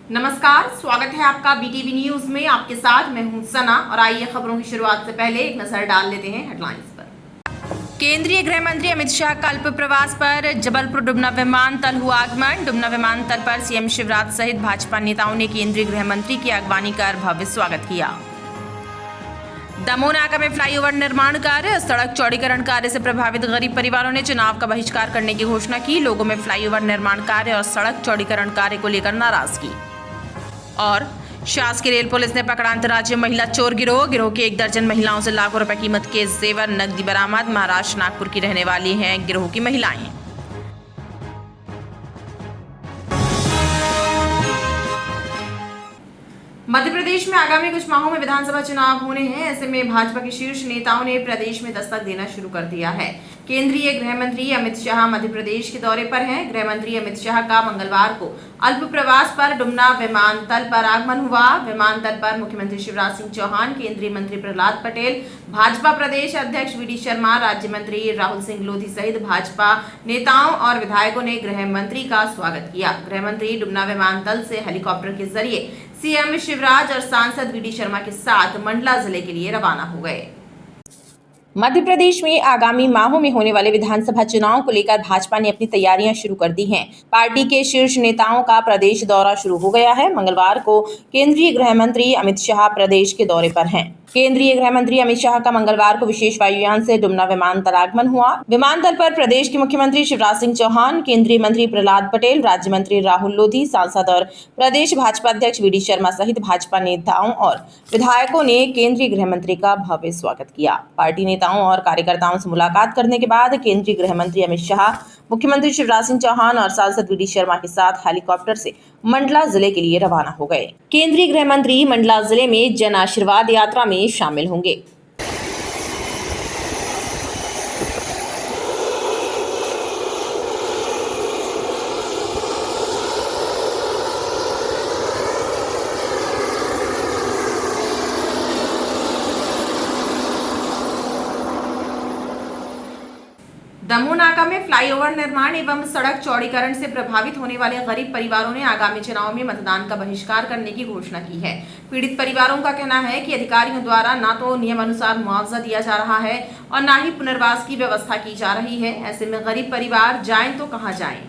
नमस्कार, स्वागत है आपका बीटीवी न्यूज में। आपके साथ मैं हूं सना और आइए खबरों की शुरुआत से पहले एक नजर डाल लेते हैं हेडलाइंस पर। केंद्रीय गृह मंत्री अमित शाह का अल्प प्रवास पर जबलपुर डुमना विमानतल हुआ आगमन। डुमना विमानतल पर सीएम शिवराज सहित भाजपा नेताओं ने केंद्रीय गृह मंत्री की अगवानी कर भव्य स्वागत किया। दमोह नाका में फ्लाईओवर निर्माण कार्य, सड़क चौड़ीकरण कार्य से प्रभावित गरीब परिवारों ने चुनाव का बहिष्कार करने की घोषणा की। लोगों में फ्लाईओवर निर्माण कार्य और सड़क चौड़ीकरण कार्य को लेकर नाराजगी। और शासकीय रेल पुलिस ने पकड़ा अंतर्राज्यीय महिला चोर गिरोह के 1 दर्जन महिलाओं से लाखों रुपए कीमत के जेवर नकदी बरामद। महाराष्ट्र नागपुर की रहने वाली हैं गिरोह की महिलाएं। मध्य प्रदेश में आगामी कुछ माहों में विधानसभा चुनाव होने हैं। ऐसे में भाजपा के शीर्ष नेताओं ने प्रदेश में दस्तक देना शुरू कर दिया है। केंद्रीय गृह मंत्री अमित शाह मध्य प्रदेश के दौरे पर हैं। गृह मंत्री अमित शाह का मंगलवार को अल्प प्रवास पर डुमना विमानतल पर आगमन हुआ। विमानतल पर मुख्यमंत्री शिवराज सिंह चौहान, केंद्रीय मंत्री प्रहलाद पटेल, भाजपा प्रदेश अध्यक्ष वी डी शर्मा, राज्य मंत्री राहुल सिंह लोधी सहित भाजपा नेताओं और विधायकों ने गृह मंत्री का स्वागत किया। गृह मंत्री डुमना विमानतल से हेलीकॉप्टर के जरिए सीएम शिवराज और सांसद वी डी शर्मा के साथ मंडला जिले के लिए रवाना हो गए। मध्य प्रदेश में आगामी माहों में होने वाले विधानसभा चुनाव को लेकर भाजपा ने अपनी तैयारियां शुरू कर दी हैं। पार्टी के शीर्ष नेताओं का प्रदेश दौरा शुरू हो गया है। मंगलवार को केंद्रीय गृह मंत्री अमित शाह प्रदेश के दौरे पर हैं। केंद्रीय गृह मंत्री अमित शाह का मंगलवार को विशेष वायुयान से डुमना विमानतल आगमन हुआ। विमानतल पर प्रदेश के मुख्यमंत्री शिवराज सिंह चौहान, केंद्रीय मंत्री प्रहलाद पटेल, राज्य मंत्री राहुल लोधी, सांसद और प्रदेश भाजपा अध्यक्ष वी डी शर्मा सहित भाजपा नेताओं और विधायकों ने केंद्रीय गृह मंत्री का भव्य स्वागत किया। पार्टी नेताओं और कार्यकर्ताओं से मुलाकात करने के बाद केंद्रीय गृह मंत्री अमित शाह मुख्यमंत्री शिवराज सिंह चौहान और सांसद वी डी शर्मा के साथ हेलीकॉप्टर से मंडला जिले के लिए रवाना हो गए। केंद्रीय गृह मंत्री मंडला जिले में जन आशीर्वाद यात्रा में शामिल होंगे। दमोह नाका में फ्लाईओवर निर्माण एवं सड़क चौड़ीकरण से प्रभावित होने वाले गरीब परिवारों ने आगामी चुनाव में मतदान का बहिष्कार करने की घोषणा की है। पीड़ित परिवारों का कहना है कि अधिकारियों द्वारा न तो नियम अनुसार मुआवजा दिया जा रहा है और न ही पुनर्वास की व्यवस्था की जा रही है। ऐसे में गरीब परिवार जाएं तो कहां जाएं।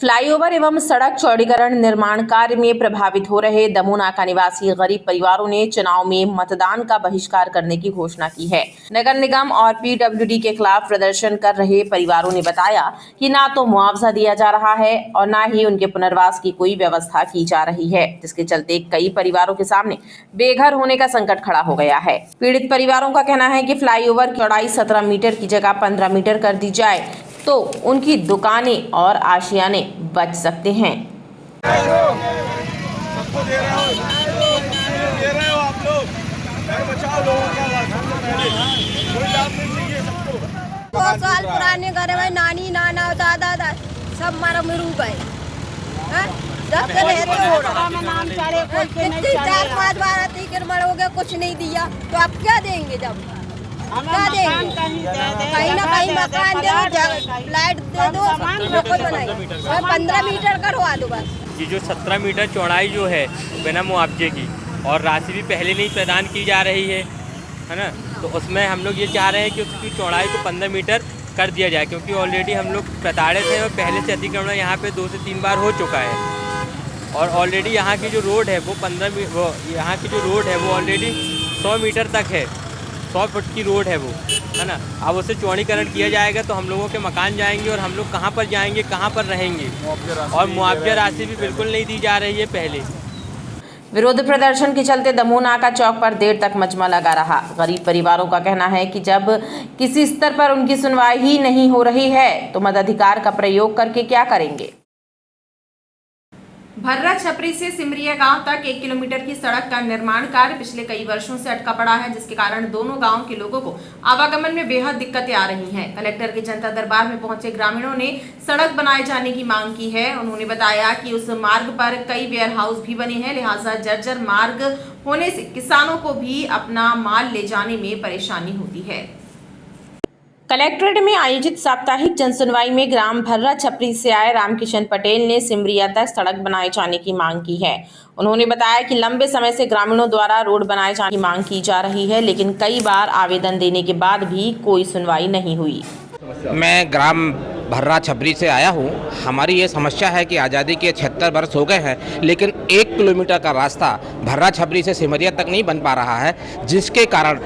फ्लाईओवर एवं सड़क चौड़ीकरण निर्माण कार्य में प्रभावित हो रहे दमोह नाका निवासी गरीब परिवारों ने चुनाव में मतदान का बहिष्कार करने की घोषणा की है। नगर निगम और पीडब्ल्यूडी के खिलाफ प्रदर्शन कर रहे परिवारों ने बताया कि ना तो मुआवजा दिया जा रहा है और ना ही उनके पुनर्वास की कोई व्यवस्था की जा रही है, जिसके चलते कई परिवारों के सामने बेघर होने का संकट खड़ा हो गया है। पीड़ित परिवारों का कहना है कि फ्लाईओवर की चौड़ाई 17 मीटर की जगह 15 मीटर कर दी जाए तो उनकी दुकानें और आशियाने बच सकते हैं। बहुत साल पुराने घर में नानी नाना दादा सब मारा मरू गए। जब से रहते हो 4-5 बार टिकट मरोगे, कुछ नहीं दिया तो आप क्या देंगे? जब क्या देंगे? कहीं ना कहीं मकान दे दो, लाइट दे दो, लोग बनाइए, 15 मीटर करवा दो बस। ये जो 17 मीटर चौड़ाई जो है बिना मुआवजे की और राशि भी पहले नहीं प्रदान की जा रही है ना, तो उसमें हम लोग ये चाह रहे हैं कि उसकी चौड़ाई को 15 मीटर कर दिया जाए, क्योंकि ऑलरेडी हम लोग प्रताड़ित हैं और पहले से अतिक्रमण यहाँ पे 2 से 3 बार हो चुका है। और ऑलरेडी यहाँ की जो रोड है वो यहाँ की जो रोड है वो ऑलरेडी 100 मीटर तक है, 100 फुट की रोड है वो, है ना। अब उसे चौड़ीकरण किया जाएगा तो हम लोगों के मकान जाएंगे और हम लोग कहाँ पर जाएंगे, कहाँ पर रहेंगे, और मुआवजा राशि भी बिल्कुल नहीं दी जा रही है पहले। विरोध प्रदर्शन के चलते दमोह नाका चौक पर देर तक मजमा लगा रहा। गरीब परिवारों का कहना है कि जब किसी स्तर पर उनकी सुनवाई ही नहीं हो रही है तो मताधिकार का प्रयोग करके क्या करेंगे। भर्रा छपरी से सिमरिया गांव तक 1 किलोमीटर की सड़क का निर्माण कार्य पिछले कई वर्षों से अटका पड़ा है, जिसके कारण दोनों गांव के लोगों को आवागमन में बेहद दिक्कतें आ रही हैं। कलेक्टर के जनता दरबार में पहुंचे ग्रामीणों ने सड़क बनाए जाने की मांग की है। उन्होंने बताया कि उस मार्ग पर कई वेयर हाउस भी बने हैं, लिहाजा जर्जर मार्ग होने से किसानों को भी अपना माल ले जाने में परेशानी होती है। कलेक्ट्रेट में आयोजित साप्ताहिक जनसुनवाई में ग्राम भर्रा छपरी से आए रामकिशन पटेल ने सिमरिया तक सड़क बनाए जाने की मांग की है। उन्होंने बताया कि लंबे समय से ग्रामीणों द्वारा रोड बनाए जाने की मांग की जा रही है, लेकिन कई बार आवेदन देने के बाद भी कोई सुनवाई नहीं हुई। मैं ग्राम भर्रा छपरी से आया हूँ। हमारी ये समस्या है कि आज़ादी के 76 वर्ष हो गए हैं, लेकिन 1 किलोमीटर का रास्ता भर्रा छपरी से सिमरिया तक नहीं बन पा रहा है, जिसके कारण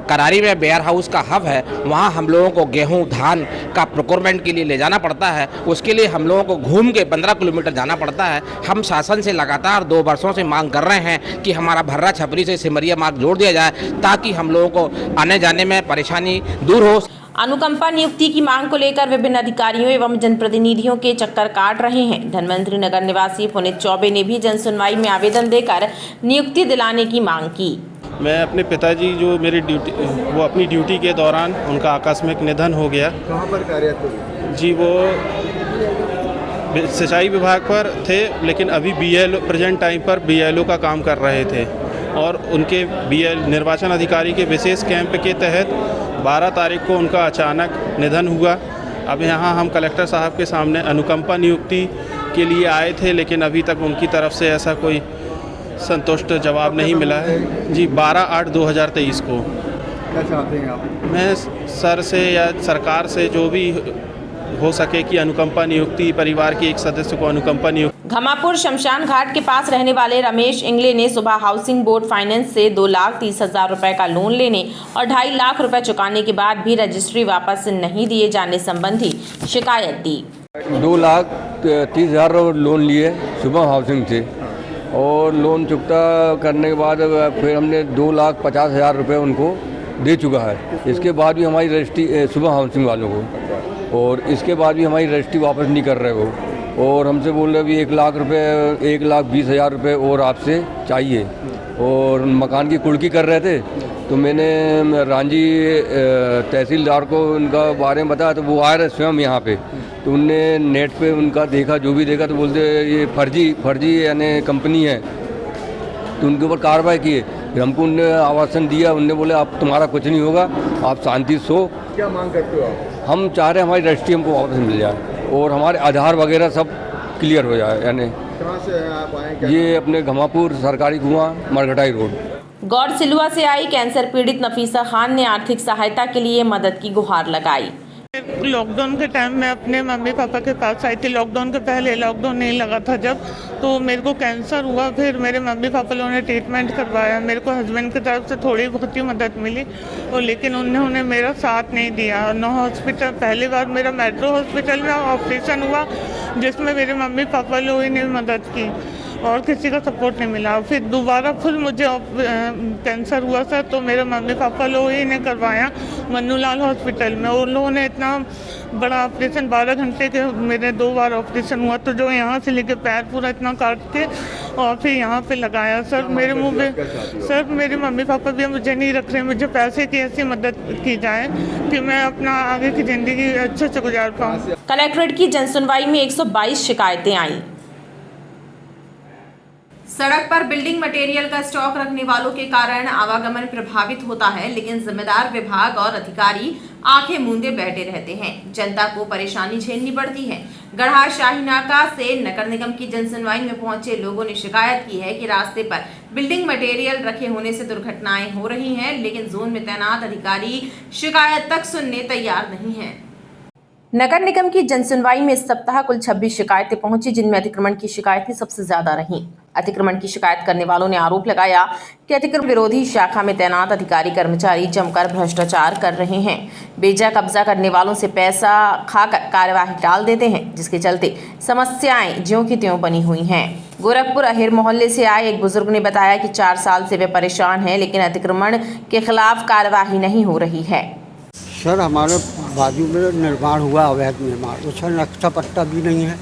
करारी में वेयर हाउस का हब है। वहाँ हम लोगों को गेहूँ धान का प्रोक्योरमेंट के लिए ले जाना पड़ता है। उसके लिए हम लोगों को घूम के 15 किलोमीटर जाना पड़ता है। हम शासन से लगातार 2 वर्षों से मांग कर रहे हैं कि हमारा भर्रा छपरी से सिमरिया मार्ग जोड़ दिया जाए, ताकि हम लोगों को आने जाने में परेशानी दूर हो। अनुकंपा नियुक्ति की मांग को लेकर विभिन्न अधिकारियों एवं जनप्रतिनिधियों के चक्कर काट रहे हैं। धनवंतरी नगर निवासी पुनीत चौबे ने भी जनसुनवाई में आवेदन देकर नियुक्ति दिलाने की मांग की। मैं अपने पिताजी जो मेरी वो अपनी ड्यूटी के दौरान उनका आकस्मिक निधन हो गया। कहाँ पर कार्यरत थे जी? वो सिंचाई विभाग पर थे, लेकिन अभी BLO प्रेजेंट टाइम पर BLO का काम कर रहे थे और उनके निर्वाचन अधिकारी के विशेष कैंप के तहत 12 तारीख को उनका अचानक निधन हुआ। अब यहाँ हम कलेक्टर साहब के सामने अनुकंपा नियुक्ति के लिए आए थे, लेकिन अभी तक उनकी तरफ से ऐसा कोई संतुष्ट जवाब नहीं मिला है जी। 12/8/2023 को। क्या चाहते हैं आप? मैं सर से या सरकार से जो भी हो सके कि अनुकंपा नियुक्ति, परिवार के एक सदस्य को अनुकंपा नियुक्ति। घमापुर शमशान घाट के पास रहने वाले रमेश इंगले ने सुबह हाउसिंग बोर्ड फाइनेंस से 2,30,000 रुपए का लोन लेने और 2.5 लाख रुपए चुकाने के बाद भी रजिस्ट्री वापस नहीं दिए जाने संबंधी शिकायत दी। 2,30,000 लोन लिए सुबह हाउसिंग से, और लोन चुकता करने के बाद फिर हमने 2,50,000 रुपये उनको दे चुका है। इसके बाद भी हमारी रजिस्ट्री सुबह हाउसिंग वालों को, और इसके बाद भी हमारी रजिस्ट्री वापस नहीं कर रहे वो, और हमसे बोल रहे अभी 1 लाख रुपये 1,20,000 रुपये और आपसे चाहिए। और मकान की कुर्की कर रहे थे, तो मैंने रांझी तहसीलदार को उनका बारे में बताया, तो वो आए रहे स्वयं यहाँ पे, तो उनने नेट पे उनका देखा, जो भी देखा, तो बोलते ये फर्जी यानी कंपनी है, तो उनके ऊपर कार्रवाई की। फिर हमको उनने आवासन दिया, उनने बोले आप तुम्हारा कुछ नहीं होगा, आप शांति सो। क्या मांग करते हो आप? हम चाह रहे हैं हमारी रजिस्ट्री हमको वापस मिल जाए और हमारे आधार वगैरह सब क्लियर हो जाए। यानी कहाँ से आप आए? ये अपने घमापुर सरकारी कुआं मरघटाई रोड। गौर सिलवा से आई कैंसर पीड़ित नफीसा खान ने आर्थिक सहायता के लिए मदद की गुहार लगाई। लॉकडाउन के टाइम में अपने मम्मी पापा के पास आई थी। लॉकडाउन के पहले, लॉकडाउन नहीं लगा था जब, तो मेरे को कैंसर हुआ। फिर मेरे मम्मी पापा लोगों ने ट्रीटमेंट करवाया। मेरे को हस्बैंड की तरफ से थोड़ी बहुत ही मदद मिली, और लेकिन उन्होंने मेरा साथ नहीं दिया। और 9 हॉस्पिटल, पहली बार मेरा मेट्रो हॉस्पिटल में ऑपरेशन हुआ, जिसमें मेरे मम्मी पापा लोगों ने मदद की और किसी का सपोर्ट नहीं मिला। फिर दोबारा फिर मुझे कैंसर हुआ था, तो मेरे मम्मी पापा लोग ही ने करवाया मन्नूलाल हॉस्पिटल में। उन लोगों ने इतना बड़ा ऑपरेशन, 12 घंटे के मेरे 2 बार ऑपरेशन हुआ, तो जो यहाँ से लेके पैर पूरा इतना काट के और फिर यहाँ पे लगाया। सर मेरे मुँह पे, सर मेरे मम्मी पापा भी मुझे नहीं रख रहे, मुझे पैसे की ऐसी मदद की जाए कि मैं अपना आगे की ज़िंदगी अच्छे से गुजार पाऊँ। कलेक्ट्रेट की जनसुनवाई में 122 शिकायतें आईं। सड़क पर बिल्डिंग मटेरियल का स्टॉक रखने वालों के कारण आवागमन प्रभावित होता है, लेकिन जिम्मेदार विभाग और अधिकारी आंखें मूंदे बैठे रहते हैं। जनता को परेशानी झेलनी पड़ती है। गढ़ा शाहीनाका से नगर निगम की जनसुनवाई में पहुंचे लोगों ने शिकायत की है कि रास्ते पर बिल्डिंग मटेरियल रखे होने से दुर्घटनाएं हो रही हैं, लेकिन जोन में तैनात अधिकारी शिकायत तक सुनने तैयार नहीं है। नगर निगम की जनसुनवाई में इस सप्ताह कुल 26 शिकायतें पहुंची, जिनमें अतिक्रमण की शिकायतें सबसे ज्यादा रहीं। अतिक्रमण की शिकायत करने वालों ने आरोप लगाया कि अतिक्रमण विरोधी शाखा में तैनात अधिकारी कर्मचारी जमकर भ्रष्टाचार कर रहे हैं। बेजा कब्जा करने वालों से पैसा खाकर कार्यवाही टाल देते हैं, जिसके चलते समस्याएं ज्यों की त्यों बनी हुई हैं। गोरखपुर अहिर मोहल्ले से आए एक बुजुर्ग ने बताया कि 4 साल से वे परेशान हैं, लेकिन अतिक्रमण के खिलाफ कार्यवाही नहीं हो रही है। सर हमारे बाजू में निर्माण हुआ, अवैध निर्माण, उसका नक्शा पट्टा भी नहीं है,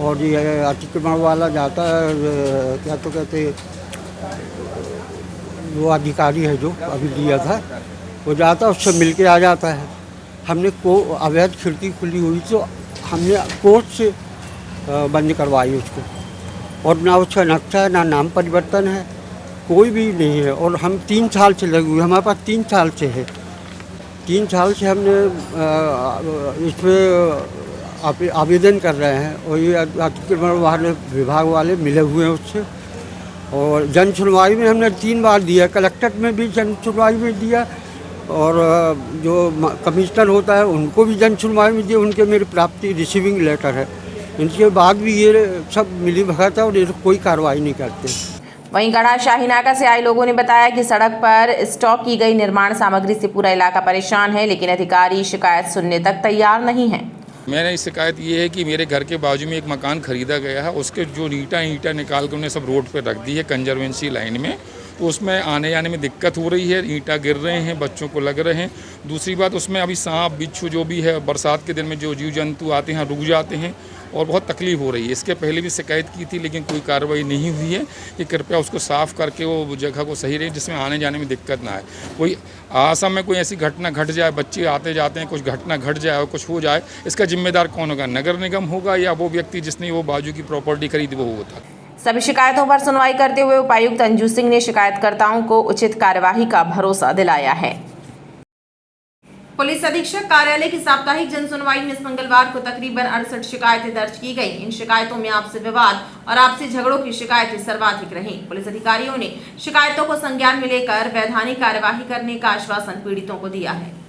और ये अतिक्रमण वाला जाता है, क्या तो कहते, वो अधिकारी है जो अभी दिया था, वो जाता है, उससे मिल के आ जाता है। हमने अवैध खिड़की खुली हुई तो हमने कोर्ट से बंद करवाई उसको, और ना उसका नक्शा है, ना नाम परिवर्तन है, कोई भी नहीं है। और हम 3 साल से लगे हुए, हमारे पास 3 साल से है। 3 साल से हमने इसमें आवेदन कर रहे हैं और ये अतिक्रमण वाले विभाग वाले मिले हुए हैं उससे। और जन सुनवाई में हमने 3 बार दिया, कलेक्ट्रेट में भी जन सुनवाई में दिया और जो कमिश्नर होता है उनको भी जन सुनवाई में दिया। उनके मेरे प्राप्ति रिसीविंग लेटर है, इनके बाद भी ये सब मिली भगत है और ये कोई कार्रवाई नहीं करते। वहीं गढ़ा शाहीनाका से आए लोगों ने बताया कि सड़क पर स्टॉक की गई निर्माण सामग्री से पूरा इलाका परेशान है, लेकिन अधिकारी शिकायत सुनने तक तैयार नहीं है। मेरी शिकायत ये है कि मेरे घर के बाजू में एक मकान खरीदा गया है, उसके जो ईंटा निकाल कर उन्हें सब रोड पर रख दी है कंजर्वेंसी लाइन में, तो उसमें आने जाने में दिक्कत हो रही है, ईंटा गिर रहे हैं, बच्चों को लग रहे हैं। दूसरी बात, उसमें अभी सांप बिच्छू जो भी है, बरसात के दिन में जो जीव जंतु आते हैं रुक जाते हैं और बहुत तकलीफ हो रही है। इसके पहले भी शिकायत की थी लेकिन कोई कार्रवाई नहीं हुई है कि कृपया उसको साफ़ करके वो जगह को सही रहे जिसमें आने जाने में दिक्कत ना आए। कोई आसम में कोई ऐसी घटना घट जाए, बच्चे आते जाते हैं, कुछ घटना घट जाए और कुछ हो जाए, इसका जिम्मेदार कौन होगा? नगर निगम होगा या वो व्यक्ति जिसने वो बाजू की प्रॉपर्टी खरीदी वो होता? सभी शिकायतों पर सुनवाई करते हुए उपायुक्त अंजू सिंह ने शिकायतकर्ताओं को उचित कार्यवाही का भरोसा दिलाया है। पुलिस अधीक्षक कार्यालय की साप्ताहिक जन सुनवाई में इस मंगलवार को तकरीबन 68 शिकायतें दर्ज की गई। इन शिकायतों में आपसी विवाद और आपसी झगड़ों की शिकायतें सर्वाधिक रहीं। पुलिस अधिकारियों ने शिकायतों को संज्ञान में लेकर वैधानिक कार्यवाही करने का आश्वासन पीड़ितों को दिया है।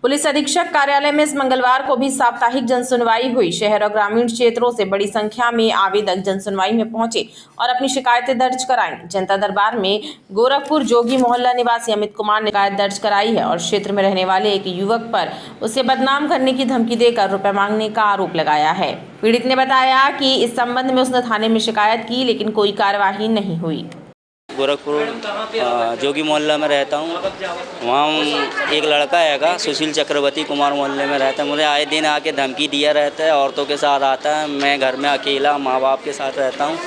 पुलिस अधीक्षक कार्यालय में इस मंगलवार को भी साप्ताहिक जन सुनवाई हुई। शहर और ग्रामीण क्षेत्रों से बड़ी संख्या में आवेदक जन सुनवाई में पहुंचे और अपनी शिकायतें दर्ज कराई। जनता दरबार में गोरखपुर जोगी मोहल्ला निवासी अमित कुमार ने शिकायत दर्ज कराई है और क्षेत्र में रहने वाले एक युवक पर उसे बदनाम करने की धमकी देकर रुपए मांगने का आरोप लगाया है। पीड़ित ने बताया कि इस संबंध में उसने थाने में शिकायत की लेकिन कोई कार्यवाही नहीं हुई। गोरखपुर जोगी मोहल्ला में रहता हूँ। वहाँ एक लड़का हैगा सुशील चक्रवर्ती कुमार मोहल्ले में रहता है। मुझे आए दिन आके धमकी दिया रहता है, औरतों के साथ आता है। मैं घर में अकेला माँ बाप के साथ रहता हूँ।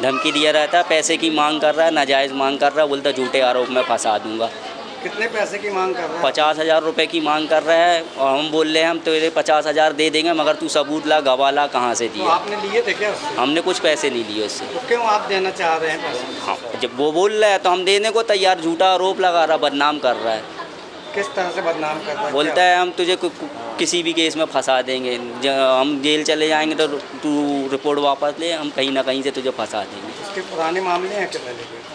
धमकी दिया रहता है, पैसे की मांग कर रहा है, नाजायज़ मांग कर रहा है, बोलता झूठे आरोप में फंसा दूंगा। कितने पैसे की मांग कर रहा है? 50,000 रुपये की मांग कर रहा है और हम बोल रहे हैं हम तेरे 50,000 दे देंगे मगर तू सबूत ला, गवाह ला, कहाँ से दिया। तो आपने लिए थे क्या? हमने कुछ पैसे नहीं लिए उससे। तो क्यों आप देना चाह रहे हैं पैसे? हाँ, जब वो बोल रहा है तो हम देने को तैयार। झूठा आरोप लगा रहा, बदनाम कर रहा है। किस तरह से बदनाम कर रहा है? बोलता है हम तुझे किसी भी केस में फंसा देंगे, हम जेल चले जाएंगे तो तू रिपोर्ट वापस ले, हम कहीं ना कहीं से तुझे फंसा देंगे। इसके पुराने मामले हैं क्या?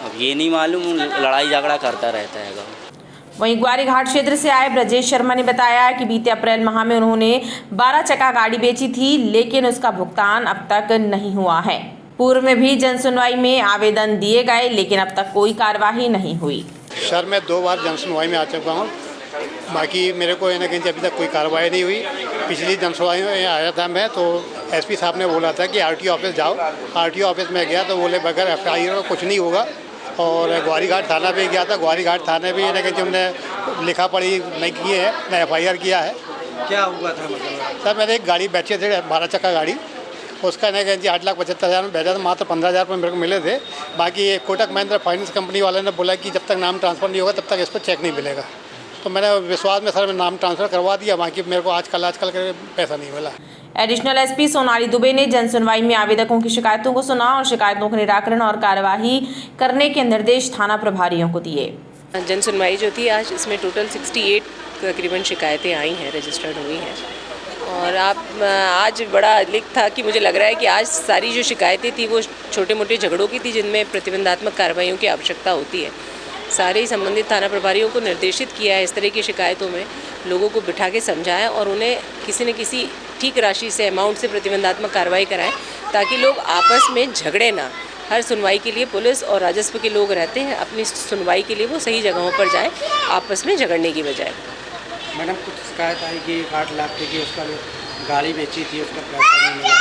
अब ये नहीं मालूम, लड़ाई झगड़ा करता रहता है। वहीं ग्वारीघाट क्षेत्र से आए ब्रजेश शर्मा ने बताया कि बीते अप्रैल माह में उन्होंने 12 चक्का गाड़ी बेची थी लेकिन उसका भुगतान अब तक नहीं हुआ है। पूर्व में भी जन सुनवाई में आवेदन दिए गए लेकिन अब तक कोई कार्यवाही नहीं हुई। सर मैं 2 बार जन सुनवाई में आ चुका हूँ, बाकी मेरे को कहीं अभी तक कोई कार्रवाई नहीं हुई। पिछली जन सुनवाई में आया था मैं तो एसपी साहब ने बोला था कि आरटीओ ऑफिस जाओ। आरटीओ ऑफिस में गया तो बोले बगैर FIR कुछ नहीं होगा। और ग्वारीघाट थाना पे गया था, ग्वारीघाट थाने पे हमने लिखा पढ़ी नहीं की है, मैं FIR किया है। क्या हुआ था मतलब? सर मैंने एक गाड़ी बेचे थे 12 चक्का गाड़ी, उसका नहीं कहीं 8,75,000 में बेचा था। मात्र 15,000 रुपये मेरे को मिले थे। बाकी कोटक महिंद्रा फाइनेंस कंपनी वाले ने बोला कि जब तक नाम ट्रांसफ़र नहीं होगा तब तक इसको चेक नहीं मिलेगा। तो मैंने विश्वास में सर मैं नाम ट्रांसफ़र करवा दिया, बाकी मेरे को आजकल पैसा नहीं मिला। एडिशनल एसपी सोनाली दुबे ने जन सुनवाई में आवेदकों की शिकायतों को सुना और शिकायतों के निराकरण और कार्यवाही करने के निर्देश थाना प्रभारियों को दिए। जन सुनवाई जो थी आज, इसमें टोटल 68 तकरीबन शिकायतें आई हैं, रजिस्टर्ड हुई हैं। और आज बड़ा लिख था कि मुझे लग रहा है कि आज सारी जो शिकायतें थी वो छोटे मोटे झगड़ों की थी जिनमें प्रतिबंधात्मक कार्रवाइयों की आवश्यकता होती है। सारे संबंधित थाना प्रभारियों को निर्देशित किया है इस तरह की शिकायतों में लोगों को बिठा के समझाएं और उन्हें किसी न किसी ठीक राशि से अमाउंट से प्रतिबंधात्मक कार्रवाई कराएं ताकि लोग आपस में झगड़े ना। हर सुनवाई के लिए पुलिस और राजस्व के लोग रहते हैं, अपनी सुनवाई के लिए वो सही जगहों पर जाएं आपस में झगड़ने की बजाय। मैडम कुछ शिकायत आई कि 8 लाख की उसका गाड़ी बेची थी, उसका पैसा नहीं मिला।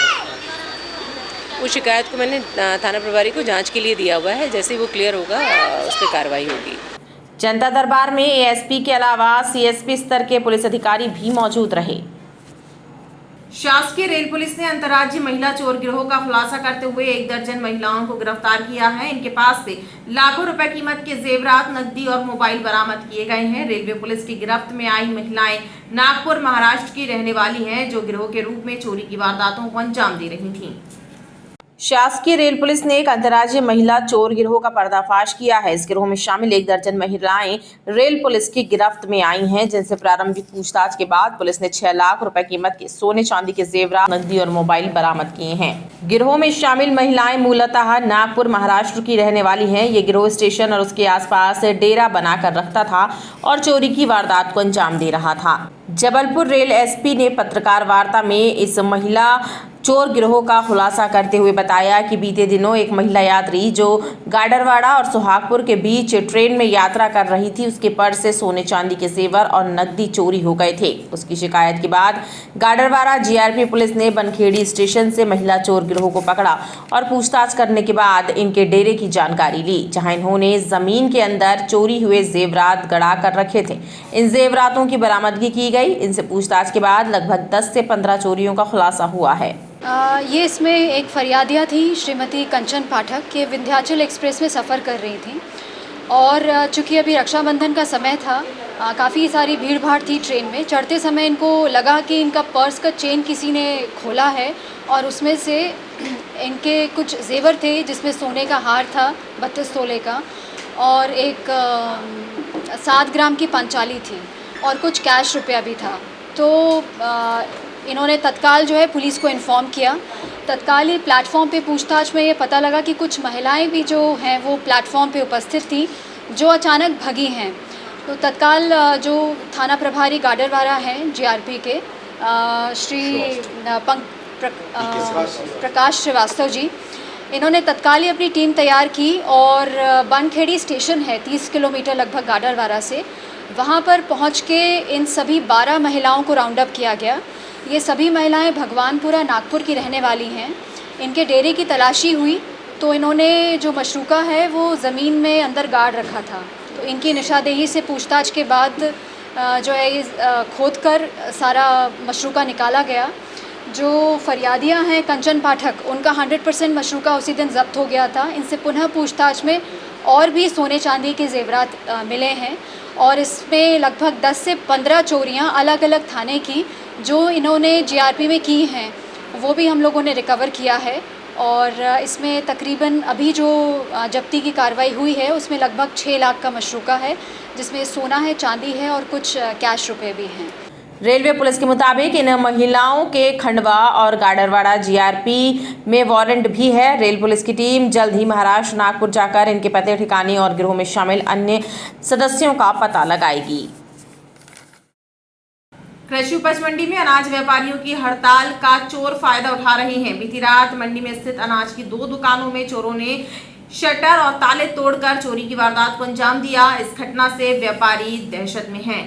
उस शिकायत को मैंने थाना प्रभारी को जांच के लिए दिया हुआ है, जैसे वो क्लियर होगा उस पर कार्रवाई होगी। जनता दरबार में ASP के अलावा CSP स्तर के पुलिस अधिकारी भी मौजूद रहे। शासकीय रेल पुलिस ने अंतर्राज्यीय महिला चोर गिरोह का खुलासा करते हुए 1 दर्जन महिलाओं को गिरफ्तार किया है। इनके पास से लाखों रुपए कीमत के जेवरात, नकदी और मोबाइल बरामद किए गए हैं। रेलवे पुलिस की गिरफ्त में आई महिलाएं नागपुर महाराष्ट्र की रहने वाली हैं जो गिरोह के रूप में चोरी की वारदातों को अंजाम दे रही थीं। शासकीय रेल पुलिस ने एक अंतर्राज्यीय महिला चोर गिरोह का पर्दाफाश किया है। इस गिरोह में शामिल 1 दर्जन महिलाएं रेल पुलिस की गिरफ्त में आई हैं, जिनसे प्रारंभिक पूछताछ के बाद पुलिस ने 6 लाख रुपए कीमत के सोने चांदी के जेवरात, नकदी और मोबाइल बरामद किए हैं। गिरोह में शामिल महिलाएं मूलतः नागपुर, महाराष्ट्र की रहने वाली हैं। ये गिरोह स्टेशन और उसके आसपास डेरा बनाकर रखता था और चोरी की वारदात को अंजाम दे रहा था। जबलपुर रेल एसपी ने पत्रकार वार्ता में इस महिला चोर गिरोह का खुलासा करते हुए बताया कि बीते दिनों एक महिला यात्री जो गाडरवाड़ा और सुहागपुर के बीच ट्रेन में यात्रा कर रही थी, उसके पर्स से सोने चांदी के जेवर और नकदी चोरी हो गए थे। उसकी शिकायत के बाद गाडरवाड़ा जीआरपी पुलिस ने बनखेड़ी स्टेशन से महिला चोर गिरोह को पकड़ा और पूछताछ करने के बाद इनके डेरे की जानकारी ली, जहां इन्होंने जमीन के अंदर चोरी हुए जेवरात गड़ा कर रखे थे। इन जेवरातों की बरामदगी की गई। इनसे पूछताछ के बाद लगभग 10 से 15 चोरियों का खुलासा हुआ है। ये इसमें एक फरियादिया थी श्रीमती कंचन पाठक के विंध्याचल एक्सप्रेस में सफ़र कर रही थी और चूँकि अभी रक्षाबंधन का समय था, काफ़ी सारी भीड़ भाड़ थी ट्रेन में। चढ़ते समय इनको लगा कि इनका पर्स का चेन किसी ने खोला है और उसमें से इनके कुछ जेवर थे, जिसमें सोने का हार था 32 तोले का और एक 7 ग्राम की पंचाली थी और कुछ कैश रुपया भी था। तो इन्होंने तत्काल जो है पुलिस को इन्फॉर्म किया। तत्काल ही प्लेटफॉर्म पे पूछताछ में ये पता लगा कि कुछ महिलाएं भी जो हैं वो प्लेटफॉर्म पे उपस्थित थी, जो अचानक भगी हैं। तो तत्काल जो थाना प्रभारी गाडरवाड़ा हैं जीआरपी के श्री प्रकाश श्रीवास्तव जी, इन्होंने तत्काल ही अपनी टीम तैयार की और बनखेड़ी स्टेशन है 30 किलोमीटर लगभग गाडरवाड़ा से, वहाँ पर पहुँच के इन सभी 12 महिलाओं को राउंड अप किया गया। ये सभी महिलाएं भगवानपुरा नागपुर की रहने वाली हैं। इनके डेरे की तलाशी हुई तो इन्होंने जो मशरूका है वो ज़मीन में अंदर गाड़ रखा था। तो इनकी निशादेही से पूछताछ के बाद जो है खोद कर सारा मशरूका निकाला गया। जो फरियादियां हैं कंचन पाठक, उनका 100% मशरूका उसी दिन जब्त हो गया था। इनसे पुनः पूछताछ में और भी सोने चांदी के जेवरात मिले हैं और इसमें लगभग 10 से 15 चोरियां अलग अलग थाने की जो इन्होंने जीआरपी में की हैं वो भी हम लोगों ने रिकवर किया है। और इसमें तकरीबन अभी जो जब्ती की कार्रवाई हुई है उसमें लगभग 6 लाख का मशरूका है, जिसमें सोना है, चांदी है और कुछ कैश रुपए भी हैं। रेलवे पुलिस के मुताबिक इन महिलाओं के खंडवा और गाडरवाड़ा जीआरपी में वारंट भी है। रेल पुलिस की टीम जल्द ही महाराष्ट्र नागपुर जाकर इनके पते ठिकाने और गिरोह में शामिल अन्य सदस्यों का पता लगाएगी। कृषि उपज मंडी में अनाज व्यापारियों की हड़ताल का चोर फायदा उठा रहे हैं। बीती रात मंडी में स्थित अनाज की 2 दुकानों में चोरों ने शटर और ताले तोड़कर चोरी की वारदात को अंजाम दिया। इस घटना से व्यापारी दहशत में हैं।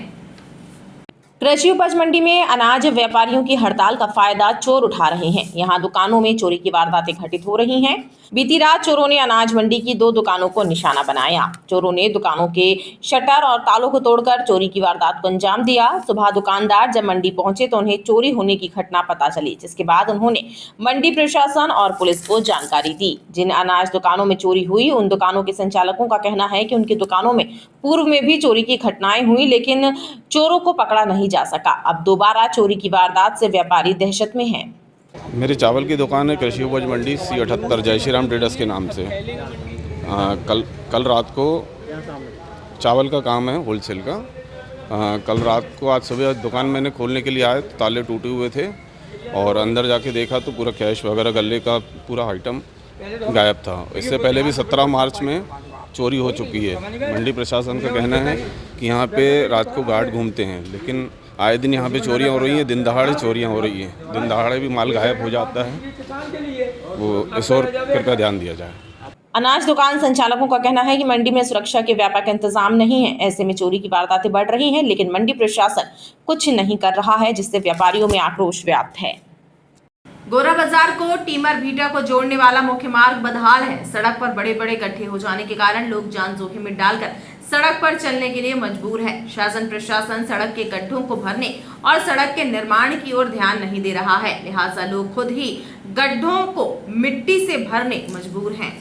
कृषि उपज मंडी में अनाज व्यापारियों की हड़ताल का फायदा चोर उठा रहे हैं। यहां दुकानों में चोरी की वारदातें घटित हो रही हैं। बीती रात चोरों ने अनाज मंडी की 2 दुकानों को निशाना बनाया। चोरों ने दुकानों के शटर और तालों को तोड़कर चोरी की वारदात को अंजाम दिया। सुबह दुकानदार जब मंडी पहुंचे तो उन्हें चोरी होने की घटना पता चली, जिसके बाद उन्होंने मंडी प्रशासन और पुलिस को जानकारी दी। जिन अनाज दुकानों में चोरी हुई, उन दुकानों के संचालकों का कहना है कि उनकी दुकानों में पूर्व में भी चोरी की घटनाएं हुई, लेकिन चोरों को पकड़ा नहीं जा सका। अब दोबारा चोरी की वारदात से व्यापारी दहशत में हैं। मेरी चावल की दुकान है कृषि उपज मंडी C78 जय श्री राम ट्रेडर्स के नाम से। कल रात को चावल का काम है होलसेल का। कल रात को आज सुबह दुकान मैंने खोलने के लिए आया तो ताले टूटे हुए थे और अंदर जाके देखा तो पूरा कैश वगैरह गले का पूरा आइटम गायब था। इससे पहले भी 17 मार्च में चोरी हो चुकी है। मंडी प्रशासन का कहना है कि यहाँ पे रात को गार्ड घूमते हैं, लेकिन आए दिन यहाँ पे चोरियाँ हो रही हैं। दिन दहाड़े चोरियाँ हो रही हैं। दिन दहाड़े भी माल गायब हो जाता है। वो इस और कृपया ध्यान दिया जाए। अनाज दुकान संचालकों का कहना है कि मंडी में सुरक्षा के व्यापक इंतजाम नहीं है। ऐसे में चोरी की वारदातें बढ़ रही हैं, लेकिन मंडी प्रशासन कुछ नहीं कर रहा है, जिससे व्यापारियों में आक्रोश व्याप्त है। गोरा बाजार को टीमर भीटा को जोड़ने वाला मुख्य मार्ग बदहाल है। सड़क पर बड़े बड़े गड्ढे हो जाने के कारण लोग जान जोखिम में डालकर सड़क पर चलने के लिए मजबूर है। शासन प्रशासन सड़क के गड्ढों को भरने और सड़क के निर्माण की ओर ध्यान नहीं दे रहा है, लिहाजा लोग खुद ही गड्ढों को मिट्टी से भरने मजबूर हैं।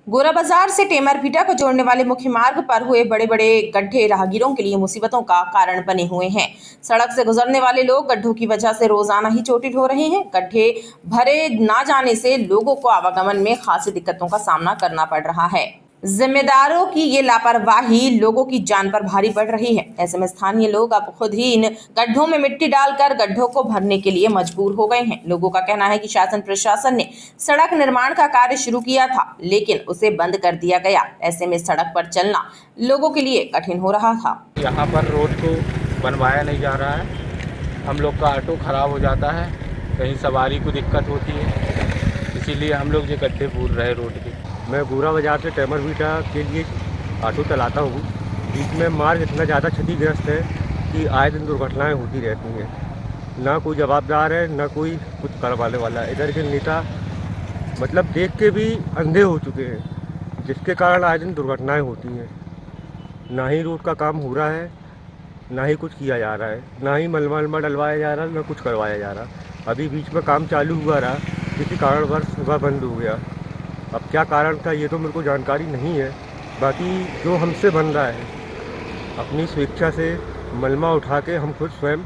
गोरा बाजार से टेमर भीटा को जोड़ने वाले मुख्य मार्ग पर हुए बड़े बड़े गड्ढे राहगीरों के लिए मुसीबतों का कारण बने हुए हैं। सड़क से गुजरने वाले लोग गड्ढों की वजह से रोजाना ही चोटिल हो रहे हैं। गड्ढे भरे ना जाने से लोगों को आवागमन में खासी दिक्कतों का सामना करना पड़ रहा है। जिम्मेदारों की ये लापरवाही लोगों की जान पर भारी पड़ रही है। ऐसे में स्थानीय लोग अब खुद ही इन गड्ढों में मिट्टी डालकर गड्ढों को भरने के लिए मजबूर हो गए हैं। लोगों का कहना है कि शासन प्रशासन ने सड़क निर्माण का कार्य शुरू किया था, लेकिन उसे बंद कर दिया गया। ऐसे में सड़क पर चलना लोगों के लिए कठिन हो रहा था। यहाँ पर रोड को बनवाया नहीं जा रहा है, हम लोग का ऑटो खराब हो जाता है, कहीं सवारी को दिक्कत होती है, इसीलिए हम लोग ये गड्ढे पूर रहे रोड के। मैं बूरा बाजार से टेमर बीटा के लिए ऑटो चलाता हूँ। बीच में मार्ग इतना ज़्यादा क्षतिग्रस्त है कि आए दिन दुर्घटनाएं होती रहती हैं। ना कोई जवाबदार है, ना कोई कुछ करवाने वाला है। इधर के नेता मतलब देख के भी अंधे हो चुके हैं, जिसके कारण आए दिन दुर्घटनाएं होती हैं। ना ही रोड का काम हो रहा है, ना ही कुछ किया जा रहा है, ना ही मलबा डलवाया जा रहा है, ना कुछ करवाया जा रहा। अभी बीच में काम चालू हुआ रहा, किसी कारणवश सुबह बंद हो गया। अब क्या कारण था ये तो मेरे को जानकारी नहीं है। बाकी जो हमसे बन रहा है, अपनी स्वेच्छा से मलबा उठा के हम खुद स्वयं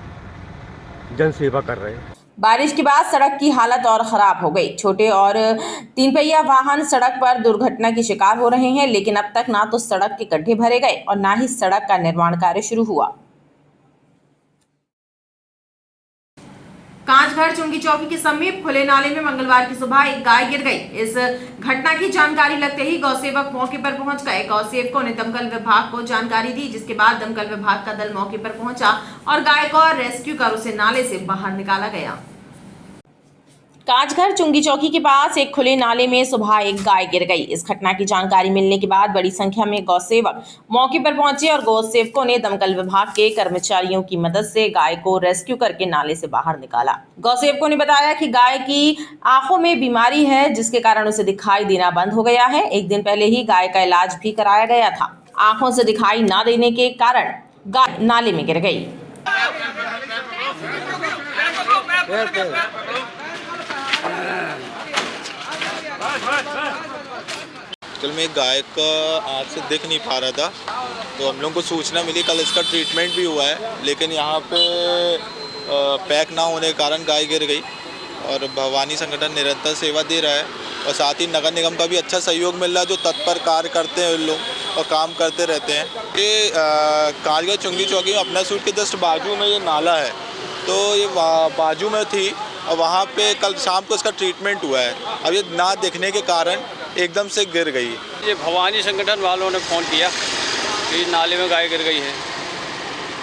जन सेवा कर रहे हैं। बारिश के बाद सड़क की हालत और खराब हो गई। छोटे और 3 पहिया वाहन सड़क पर दुर्घटना की शिकार हो रहे हैं, लेकिन अब तक ना तो सड़क के गड्ढे भरे गए और ना ही सड़क का निर्माण कार्य शुरू हुआ। कांचघर चुंगी चौकी के समीप खुले नाले में मंगलवार की सुबह एक गाय गिर गई। इस घटना की जानकारी लगते ही गौसेवक मौके पर पहुंच गए। गौसेवकों ने दमकल विभाग को जानकारी दी, जिसके बाद दमकल विभाग का दल मौके पर पहुंचा और गाय को रेस्क्यू कर उसे नाले से बाहर निकाला गया। कांचघर चुंगी चौकी के पास एक खुले नाले में सुबह एक गाय गिर गई। इस घटना की जानकारी मिलने के बाद बड़ी संख्या में गौसेवक मौके पर पहुंचे और गौसेवकों ने दमकल विभाग के कर्मचारियों की मदद से गाय को रेस्क्यू करके नाले से बाहर निकाला। गौसेवकों ने बताया कि गाय की आंखों में बीमारी है, जिसके कारण उसे दिखाई देना बंद हो गया है। एक दिन पहले ही गाय का इलाज भी कराया गया था। आंखों से दिखाई ना देने के कारण गाय नाले में गिर गई। कल में एक गाय का आँख से दिख नहीं पा रहा था, तो हम लोगों को सूचना मिली। कल इसका ट्रीटमेंट भी हुआ है, लेकिन यहाँ पे पैक ना होने के कारण गाय गिर गई। और भवानी संगठन निरंतर सेवा दे रहा है और साथ ही नगर निगम का भी अच्छा सहयोग मिल रहा है, जो तत्पर कार्य करते हैं लोग और काम करते रहते हैं। ये कांचघर चुंगी चौकी में अपना सूट के जस्ट बाजू में ये नाला है, तो ये बाजू में थी और वहाँ पे कल शाम को इसका ट्रीटमेंट हुआ है। अब ये ना दिखने के कारण एकदम से गिर गई। ये भवानी संगठन वालों ने फ़ोन किया कि नाले में गाय गिर गई है।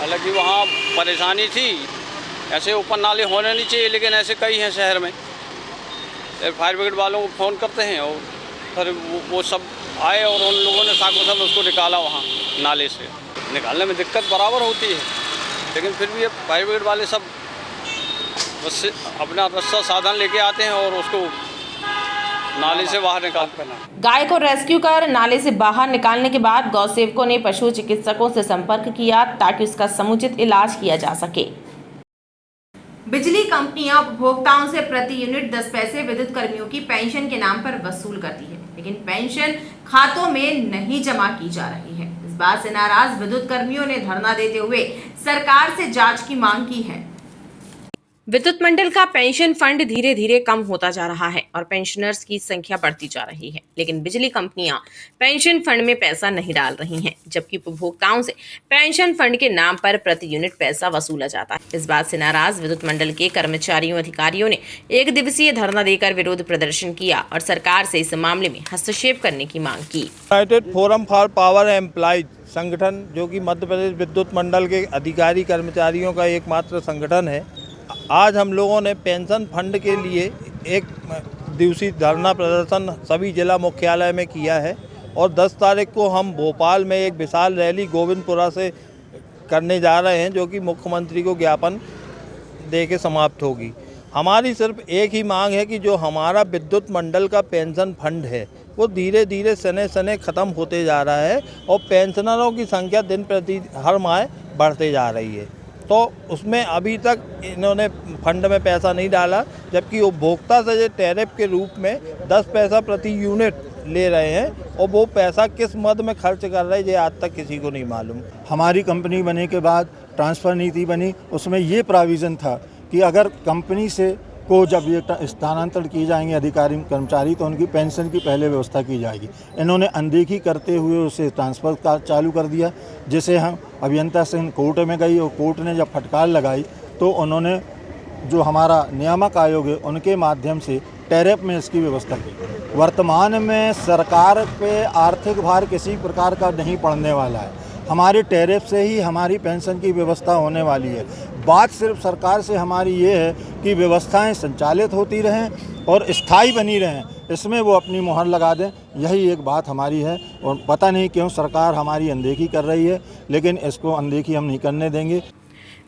हालांकि वहाँ परेशानी थी, ऐसे ऊपर नाले होने नहीं चाहिए, लेकिन ऐसे कई हैं शहर में। फायर ब्रिगेड वालों को फ़ोन करते हैं और फिर वो सब आए और उन लोगों ने साकों उसको निकाला वहाँ नाले से। निकालने में दिक्कत बराबर होती है, लेकिन फिर भी फायर ब्रिगेड वाले सब बस अपना रस्सा साधन लेके आते हैं और उसको नाले से बाहर निकालते हैं। गाय को रेस्क्यू कर नाले से बाहर निकालने के बाद गौसेवकों ने पशु चिकित्सकों से संपर्क किया ताकि उसका समुचित इलाज किया जा सके। बिजली कंपनियां उपभोक्ताओं से प्रति यूनिट 10 पैसे विद्युत कर्मियों की पेंशन के नाम पर वसूल करती है, लेकिन पेंशन खातों में नहीं जमा की जा रही है। इस बात से नाराज विद्युत कर्मियों ने धरना देते हुए सरकार से जांच की मांग की है। विद्युत मंडल का पेंशन फंड धीरे धीरे कम होता जा रहा है और पेंशनर्स की संख्या बढ़ती जा रही है, लेकिन बिजली कंपनियां पेंशन फंड में पैसा नहीं डाल रही हैं, जबकि उपभोक्ताओं से पेंशन फंड के नाम पर प्रति यूनिट पैसा वसूला जाता है। इस बात से नाराज विद्युत मंडल के कर्मचारियों अधिकारियों ने 1 दिवसीय धरना देकर विरोध प्रदर्शन किया और सरकार से इस मामले में हस्तक्षेप करने की मांग की। United forum for power employees संगठन, जो कि मध्य प्रदेश विद्युत मंडल के अधिकारी कर्मचारियों का एकमात्र संगठन है, आज हम लोगों ने पेंशन फंड के लिए 1 दिवसीय धरना प्रदर्शन सभी जिला मुख्यालय में किया है और 10 तारीख को हम भोपाल में एक विशाल रैली गोविंदपुरा से करने जा रहे हैं, जो कि मुख्यमंत्री को ज्ञापन दे के समाप्त होगी। हमारी सिर्फ एक ही मांग है कि जो हमारा विद्युत मंडल का पेंशन फंड है वो धीरे धीरे सने सने ख़त्म होते जा रहा है और पेंशनरों की संख्या दिन प्रति हर माह बढ़ते जा रही है। तो उसमें अभी तक इन्होंने फंड में पैसा नहीं डाला, जबकि उपभोक्ता से टैरिफ के रूप में 10 पैसा प्रति यूनिट ले रहे हैं और वो पैसा किस मद में खर्च कर रहे हैं ये आज तक किसी को नहीं मालूम। हमारी कंपनी बनने के बाद ट्रांसफ़र नीति बनी उसमें ये प्रोविज़न था कि अगर कंपनी से को जब ये स्थानांतरण किए जाएंगे अधिकारी कर्मचारी तो उनकी पेंशन की पहले व्यवस्था की जाएगी। इन्होंने अनदेखी करते हुए उसे ट्रांसफ़र का चालू कर दिया, जिसे हम अभियंता सिंह कोर्ट में गई और कोर्ट ने जब फटकार लगाई तो उन्होंने जो हमारा नियामक आयोग है उनके माध्यम से टैरिफ में इसकी व्यवस्था की। वर्तमान में सरकार पे आर्थिक भार किसी प्रकार का नहीं पड़ने वाला है। हमारे टैरिफ से ही हमारी पेंशन की व्यवस्था होने वाली है। बात सिर्फ सरकार से हमारी ये है कि व्यवस्थाएं संचालित होती रहें और स्थायी बनी रहें, इसमें वो अपनी मुहर लगा दें, यही एक बात हमारी है। और पता नहीं क्यों सरकार हमारी अनदेखी कर रही है, लेकिन इसको अनदेखी हम नहीं करने देंगे।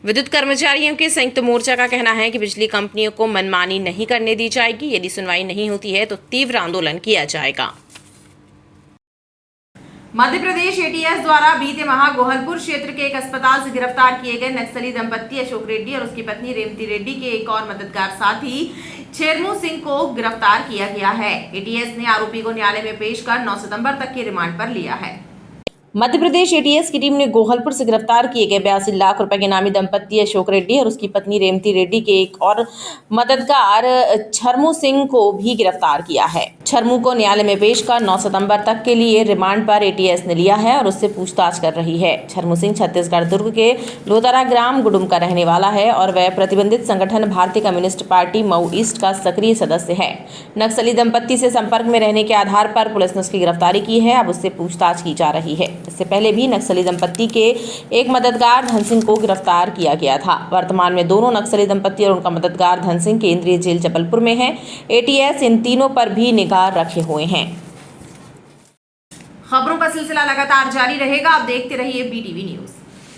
विद्युत कर्मचारियों के संयुक्त मोर्चा का कहना है कि बिजली कंपनियों को मनमानी नहीं करने दी जाएगी। यदि सुनवाई नहीं होती है तो तीव्र आंदोलन किया जाएगा। मध्य प्रदेश एटीएस द्वारा बीते माह गोहलपुर क्षेत्र के एक अस्पताल से गिरफ्तार किए गए नक्सली दंपत्ति अशोक रेड्डी और उसकी पत्नी रेवती रेड्डी के एक और मददगार साथी छेरमू सिंह को गिरफ्तार किया गया है। एटीएस ने आरोपी को न्यायालय में पेश कर 9 सितंबर तक के रिमांड पर लिया है। मध्य प्रदेश एटीएस की टीम ने गोहलपुर से गिरफ्तार किए गए 82 लाख रुपए के नामी दंपत्ति अशोक रेड्डी और उसकी पत्नी रेवती रेड्डी के एक और मददगार छरमू सिंह को भी गिरफ्तार किया है। छरमू को न्यायालय में पेश कर 9 सितंबर तक के लिए रिमांड पर एटीएस ने लिया है और उससे पूछताछ कर रही है। छरमू सिंह छत्तीसगढ़ दुर्ग के लोतारा ग्राम गुडुम का रहने वाला है और वह प्रतिबंधित संगठन भारतीय कम्युनिस्ट पार्टी मऊ ईस्ट का सक्रिय सदस्य है। नक्सली दंपत्ति से संपर्क में रहने के आधार पर पुलिस ने उसकी गिरफ्तारी की है। अब उससे पूछताछ की जा रही है। इससे पहले भी नक्सली दंपत्ति के एक मददगार धन सिंह को गिरफ्तार किया गया था। वर्तमान में दोनों नक्सली दंपत्ति और उनका मददगार धन सिंह केंद्रीय जेल जबलपुर में है। एटीएस इन तीनों पर भी निगाह रखे हुए हैं। खबरों का सिलसिला लगातार जारी रहेगा। आप देखते रहिए BTV न्यूज़।